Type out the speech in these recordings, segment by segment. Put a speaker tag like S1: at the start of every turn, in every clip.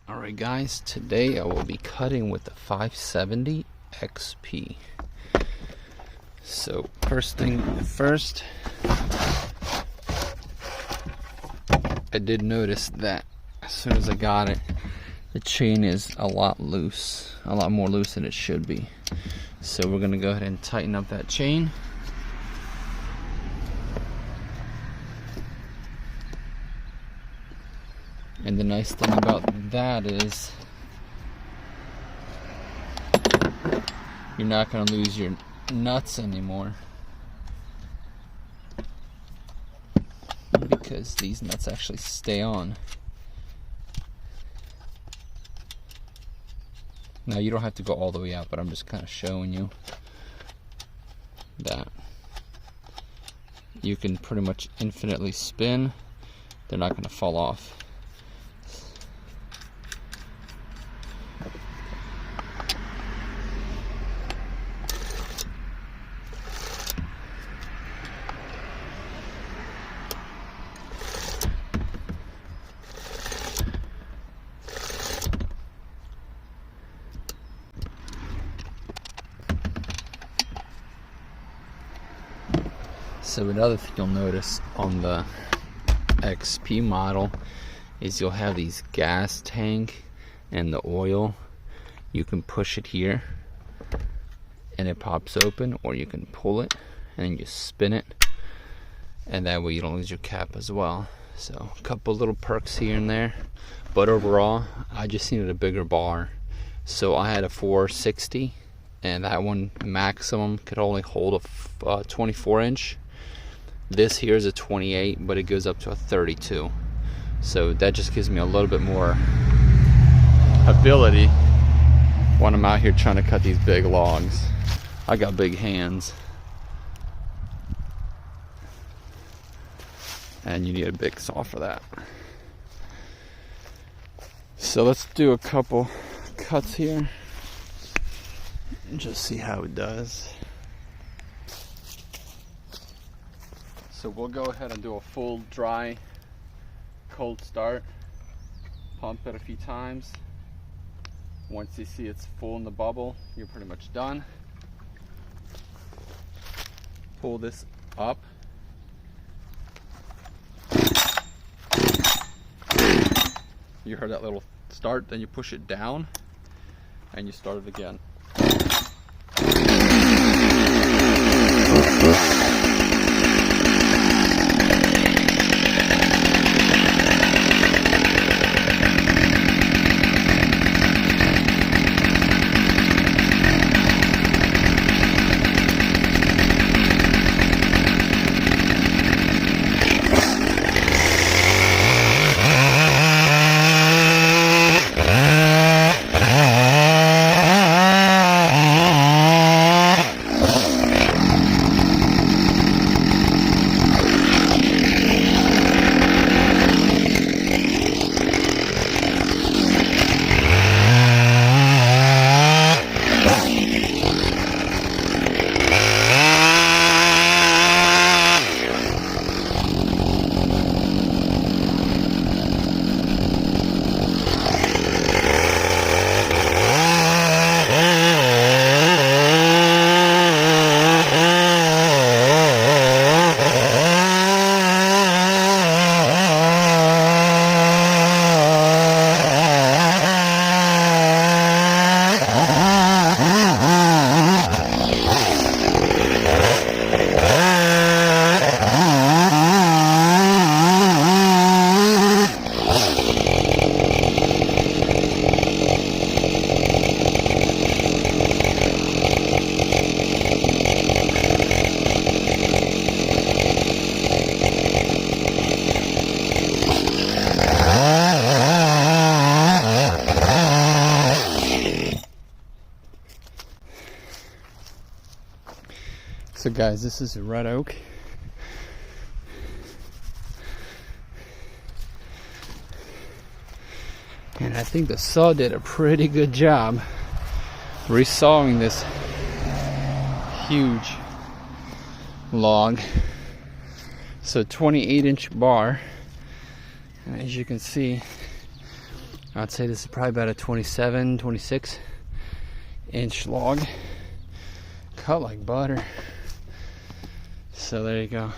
S1: Alright guys, today I will be cutting with the 570 XP. So first thing first, I did notice that as soon as I got it, the chain is a lot more loose than it should be. So we're going to go ahead and tighten up that chain. And the nice thing about that is you're not going to lose your nuts anymore, because these nuts actually stay on. Now you don't have to go all the way out, but I'm just kind of showing you that you can pretty much infinitely spin. They're not going to fall off. So another thing you'll notice on the XP model is you'll have these gas tank and the oil. You can push it here and it pops open, or you can pull it and you spin it, and that way you don't lose your cap as well. So a couple little perks here and there, but overall I just needed a bigger bar. So I had a 460, and that one maximum could only hold a 24 inch. This here is a 28, but it goes up to a 32. So that just gives me a little bit more ability when I'm out here trying to cut these big logs. I got big hands, and you need a big saw for that. So let's do a couple cuts here and just see how it does. So we'll go ahead and do a full dry cold start, pump it a few times. Once you see it's full in the bubble, you're pretty much done. Pull this up. You heard that little start, then you push it down and you start it again. So guys, this is a red oak. And I think the saw did a pretty good job resawing this huge log. So 28-inch bar. And as you can see, I'd say this is probably about a 27, 26 inch log. Cut like butter. So there you go.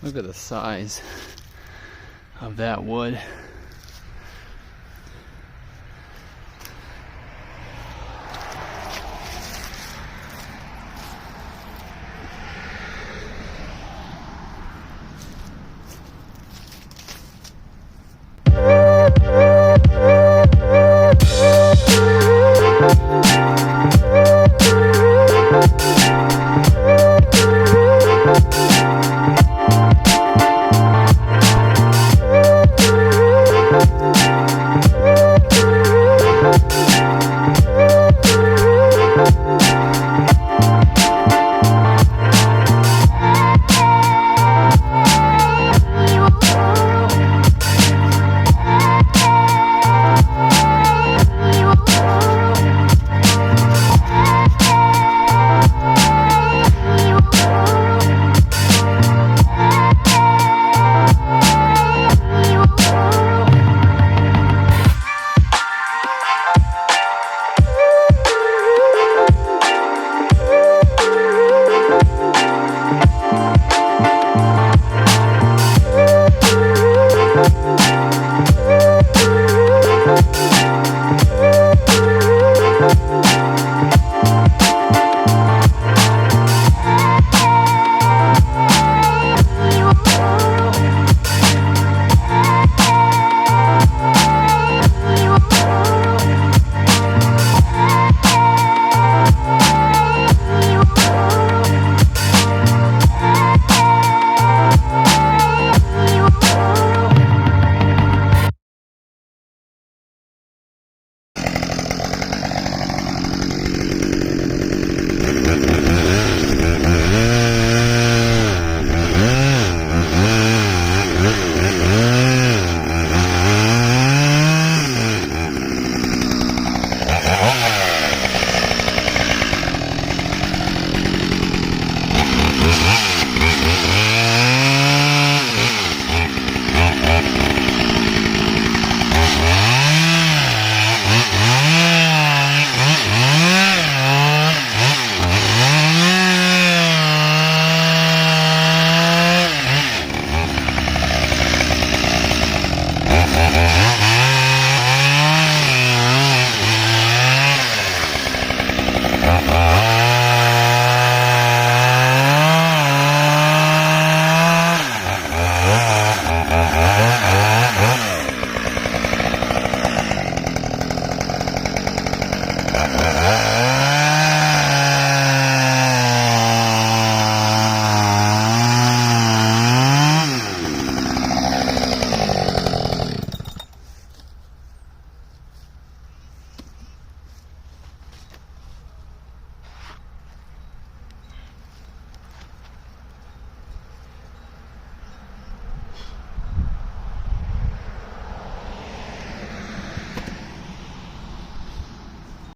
S1: Look at the size of that wood.